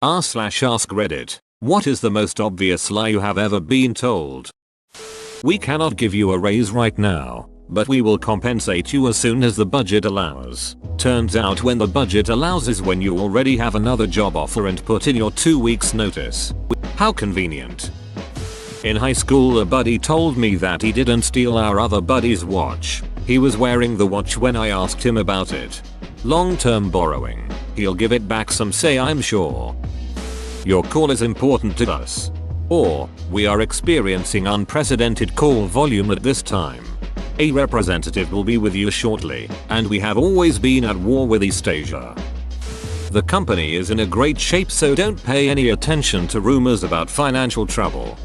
r/ask Reddit. What is the most obvious lie you have ever been told? We cannot give you a raise right now, but we will compensate you as soon as the budget allows. Turns out when the budget allows is when you already have another job offer and put in your 2 weeks notice. How convenient. In high school a buddy told me that he didn't steal our other buddy's watch. He was wearing the watch when I asked him about it. Long-term borrowing. He'll give it back some say, I'm sure. Your call is important to us. Or, we are experiencing unprecedented call volume at this time. A representative will be with you shortly, and we have always been at war with East Asia. The company is in a great shape, so don't pay any attention to rumors about financial trouble.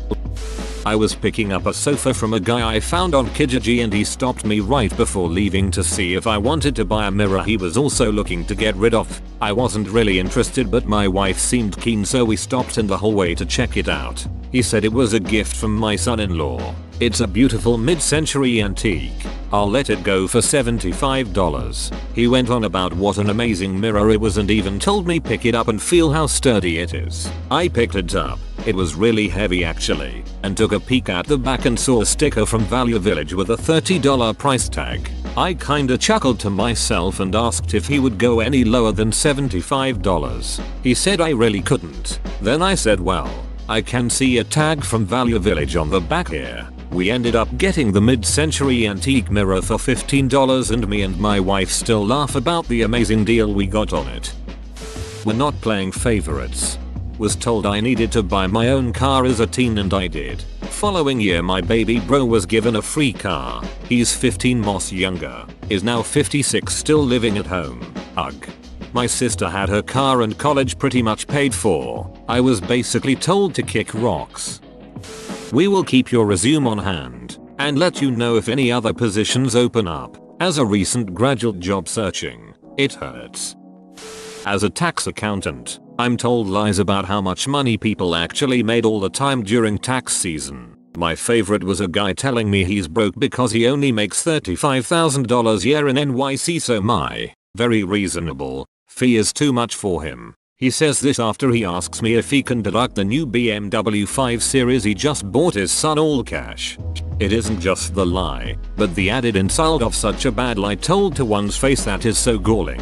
I was picking up a sofa from a guy I found on Kijiji and he stopped me right before leaving to see if I wanted to buy a mirror he was also looking to get rid of. I wasn't really interested, but my wife seemed keen, so we stopped in the hallway to check it out. He said it was a gift from my son-in-law. It's a beautiful mid-century antique. I'll let it go for $75. He went on about what an amazing mirror it was and even told me pick it up and feel how sturdy it is. I picked it up. It was really heavy actually, and took a peek at the back and saw a sticker from Value Village with a $30 price tag. I kinda chuckled to myself and asked if he would go any lower than $75. He said I really couldn't. Then I said, well, I can see a tag from Value Village on the back here. We ended up getting the mid-century antique mirror for $15 and me and my wife still laugh about the amazing deal we got on it. We're not playing favorites. Was told I needed to buy my own car as a teen and I did. Following year my baby bro was given a free car. He's 15 months younger. Is now 56, still living at home. Ugh. My sister had her car and college pretty much paid for. I was basically told to kick rocks. We will keep your resume on hand and let you know if any other positions open up. As a recent graduate job searching, it hurts. As a tax accountant, I'm told lies about how much money people actually made all the time during tax season. My favorite was a guy telling me he's broke because he only makes $35,000 a year in NYC, so my very reasonable fee is too much for him. He says this after he asks me if he can deduct the new BMW 5 Series he just bought his son all cash. It isn't just the lie, but the added insult of such a bad lie told to one's face that is so galling.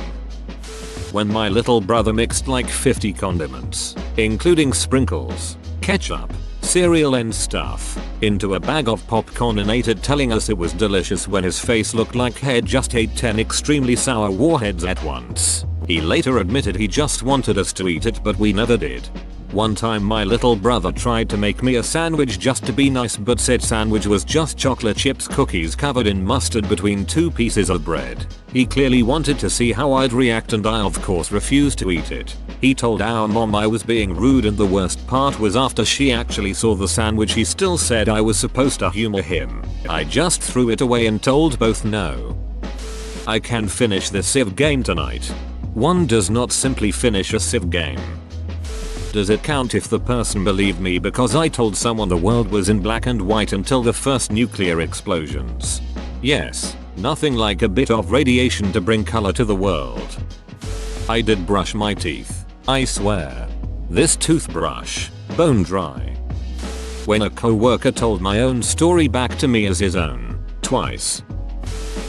When my little brother mixed like 50 condiments, including sprinkles, ketchup, cereal and stuff, into a bag of popcorn and ate it, telling us it was delicious when his face looked like he had just ate 10 extremely sour warheads at once. He later admitted he just wanted us to eat it, but we never did. One time my little brother tried to make me a sandwich just to be nice, but said sandwich was just chocolate chips cookies covered in mustard between 2 pieces of bread. He clearly wanted to see how I'd react and I of course refused to eat it. He told our mom I was being rude, and the worst part was after she actually saw the sandwich he still said I was supposed to humor him. I just threw it away and told both no. I can finish this Civ game tonight. One does not simply finish a Civ game. Does it count if the person believed me because I told someone the world was in black and white until the first nuclear explosions? Yes, nothing like a bit of radiation to bring color to the world. I did brush my teeth, I swear. This toothbrush, bone dry. When a co-worker told my own story back to me as his own, twice.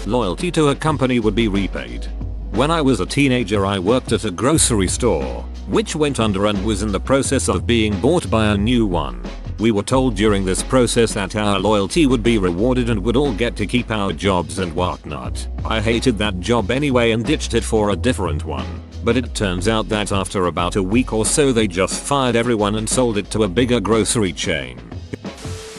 Loyalty to a company would be repaid. When I was a teenager I worked at a grocery store, which went under and was in the process of being bought by a new one. We were told during this process that our loyalty would be rewarded and would all get to keep our jobs and whatnot. I hated that job anyway and ditched it for a different one. But it turns out that after about a week or so they just fired everyone and sold it to a bigger grocery chain.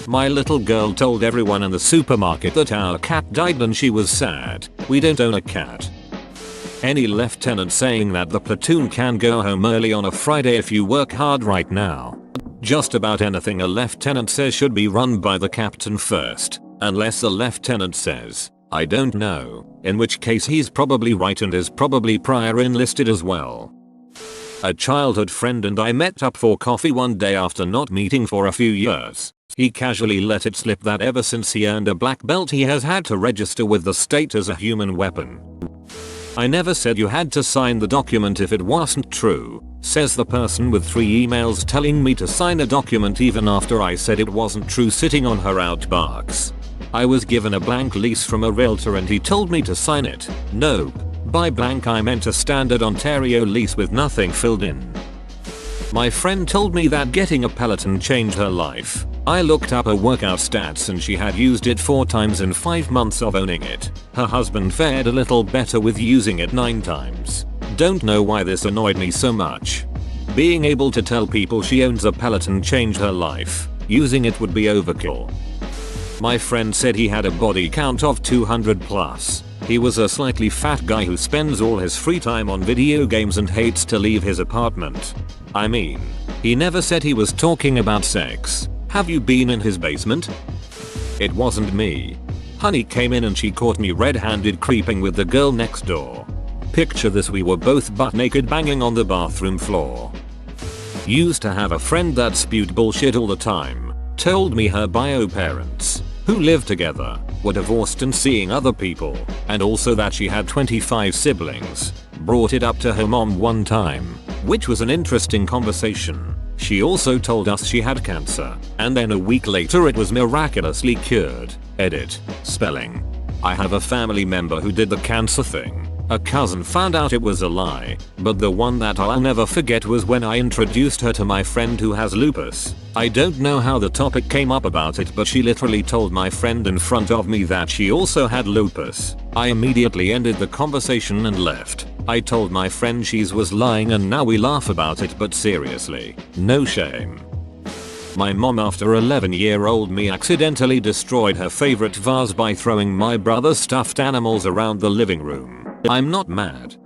My little girl told everyone in the supermarket that our cat died and she was sad. We don't own a cat. Any lieutenant saying that the platoon can go home early on a Friday if you work hard right now. Just about anything a lieutenant says should be run by the captain first, unless the lieutenant says, I don't know, in which case he's probably right and is probably prior enlisted as well. A childhood friend and I met up for coffee one day after not meeting for a few years. He casually let it slip that ever since he earned a black belt he has had to register with the state as a human weapon. I never said you had to sign the document if it wasn't true, says the person with 3 emails telling me to sign a document even after I said it wasn't true sitting on her outbox. I was given a blank lease from a realtor and he told me to sign it. Nope. By blank I meant a standard Ontario lease with nothing filled in. My friend told me that getting a Peloton changed her life. I looked up her workout stats and she had used it 4 times in 5 months of owning it. Her husband fared a little better with using it 9 times. Don't know why this annoyed me so much. Being able to tell people she owns a Peloton changed her life. Using it would be overkill. My friend said he had a body count of 200 plus. He was a slightly fat guy who spends all his free time on video games and hates to leave his apartment. I mean, he never said he was talking about sex. Have you been in his basement? It wasn't me. Honey came in and she caught me red-handed creeping with the girl next door. Picture this, we were both butt naked banging on the bathroom floor. Used to have a friend that spewed bullshit all the time. Told me her bio parents, who lived together, were divorced and seeing other people, and also that she had 25 siblings. Brought it up to her mom one time, which was an interesting conversation. She also told us she had cancer, and then a week later it was miraculously cured. Edit. Spelling. I have a family member who did the cancer thing. A cousin found out it was a lie, but the one that I'll never forget was when I introduced her to my friend who has lupus. I don't know how the topic came up about it, but she literally told my friend in front of me that she also had lupus. I immediately ended the conversation and left. I told my friend she was lying and now we laugh about it, but seriously, no shame. My mom, after 11-year-old me, accidentally destroyed her favorite vase by throwing my brother's stuffed animals around the living room. I'm not mad.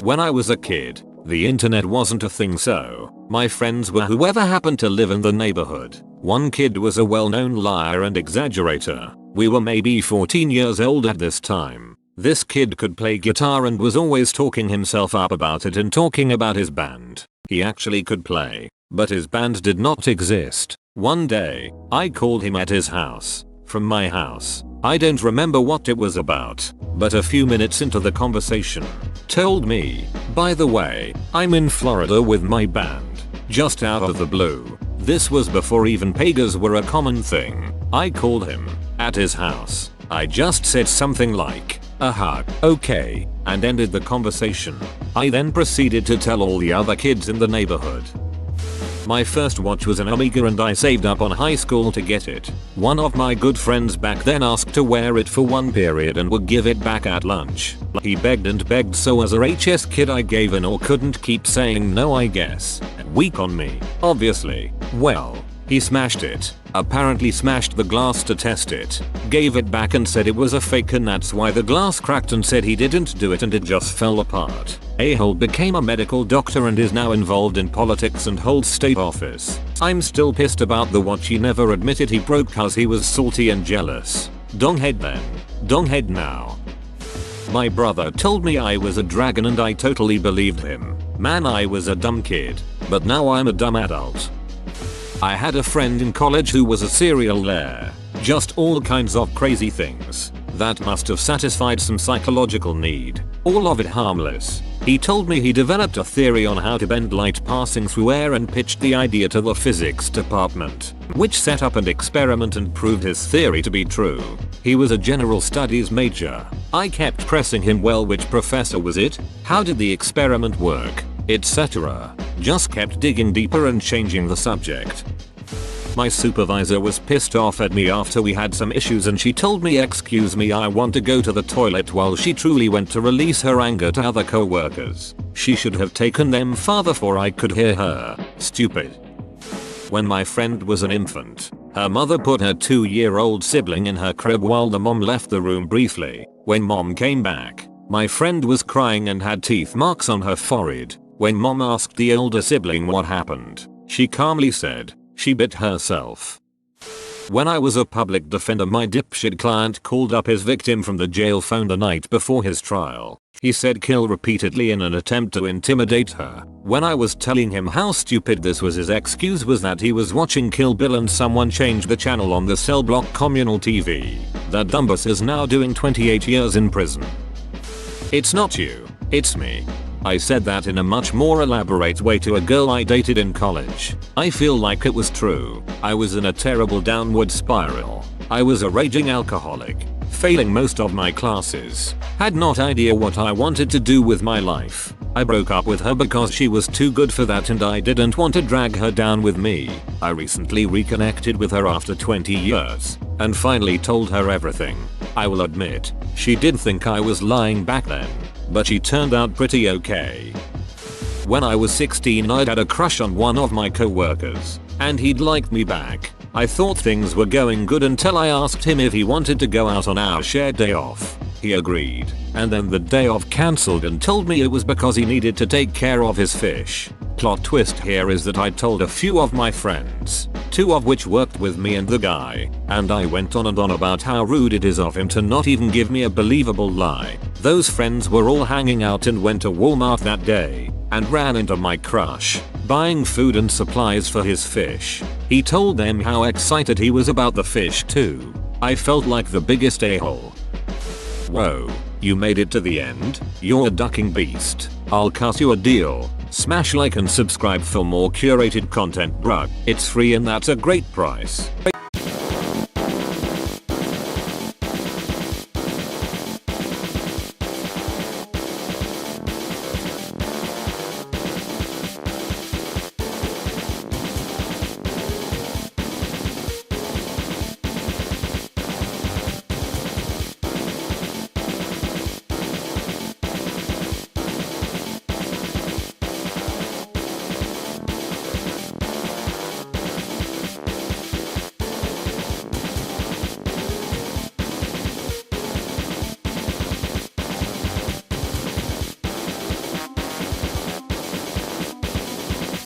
When I was a kid, the internet wasn't a thing, so my friends were whoever happened to live in the neighborhood. One kid was a well-known liar and exaggerator. We were maybe 14 years old at this time. This kid could play guitar and was always talking himself up about it and talking about his band. He actually could play, but his band did not exist. One day, I called him at his house. From my house. I don't remember what it was about, but a few minutes into the conversation, told me, by the way, I'm in Florida with my band. Just out of the blue. This was before even pagas were a common thing. I called him, at his house. I just said something like, okay, and ended the conversation. I then proceeded to tell all the other kids in the neighborhood. My first watch was an Amiga and I saved up on high school to get it. One of my good friends back then asked to wear it for one period and would give it back at lunch. He begged and begged, so as a HS kid I gave in or couldn't keep saying no, I guess. Weak on me, obviously. Well, he smashed it. Apparently smashed the glass to test it. Gave it back and said it was a fake and that's why the glass cracked, and said he didn't do it and it just fell apart. A-hole became a medical doctor and is now involved in politics and holds state office. I'm still pissed about the watch he never admitted he broke cause he was salty and jealous. Donghead then. Donghead now. My brother told me I was a dragon and I totally believed him. Man, I was a dumb kid. But now I'm a dumb adult. I had a friend in college who was a serial liar. Just all kinds of crazy things. That must have satisfied some psychological need. All of it harmless. He told me he developed a theory on how to bend light passing through air and pitched the idea to the physics department, which set up an experiment and proved his theory to be true. He was a general studies major. I kept pressing him, well, which professor was it? How did the experiment work? Etc. Just kept digging deeper and changing the subject. My supervisor was pissed off at me after we had some issues and she told me, excuse me, I want to go to the toilet, while she truly went to release her anger to other co-workers. She should have taken them farther for I could hear her. Stupid. When my friend was an infant, her mother put her 2-year-old sibling in her crib while the mom left the room briefly. When mom came back, my friend was crying and had teeth marks on her forehead. When mom asked the older sibling what happened, she calmly said, she bit herself. When I was a public defender, my dipshit client called up his victim from the jail phone the night before his trial. He said kill repeatedly in an attempt to intimidate her. When I was telling him how stupid this was, his excuse was that he was watching Kill Bill and someone changed the channel on the cell block communal TV. That dumbass is now doing 28 years in prison. It's not you, it's me. I said that in a much more elaborate way to a girl I dated in college. I feel like it was true. I was in a terrible downward spiral. I was a raging alcoholic, failing most of my classes, had not idea what I wanted to do with my life. I broke up with her because she was too good for that and I didn't want to drag her down with me. I recently reconnected with her after 20 years and finally told her everything. I will admit, she did think I was lying back then, but she turned out pretty okay. When I was 16 I'd had a crush on one of my co-workers, and he'd liked me back. I thought things were going good until I asked him if he wanted to go out on our shared day off. He agreed, and then the day off cancelled and told me it was because he needed to take care of his fish. Plot twist here is that I told a few of my friends, 2 of which worked with me and the guy, and I went on and on about how rude it is of him to not even give me a believable lie. Those friends were all hanging out and went to Walmart that day, and ran into my crush, buying food and supplies for his fish. He told them how excited he was about the fish too. I felt like the biggest a-hole. Whoa, you made it to the end? You're a ducking beast. I'll cut you a deal. Smash like and subscribe for more curated content, bruh. It's free and that's a great price.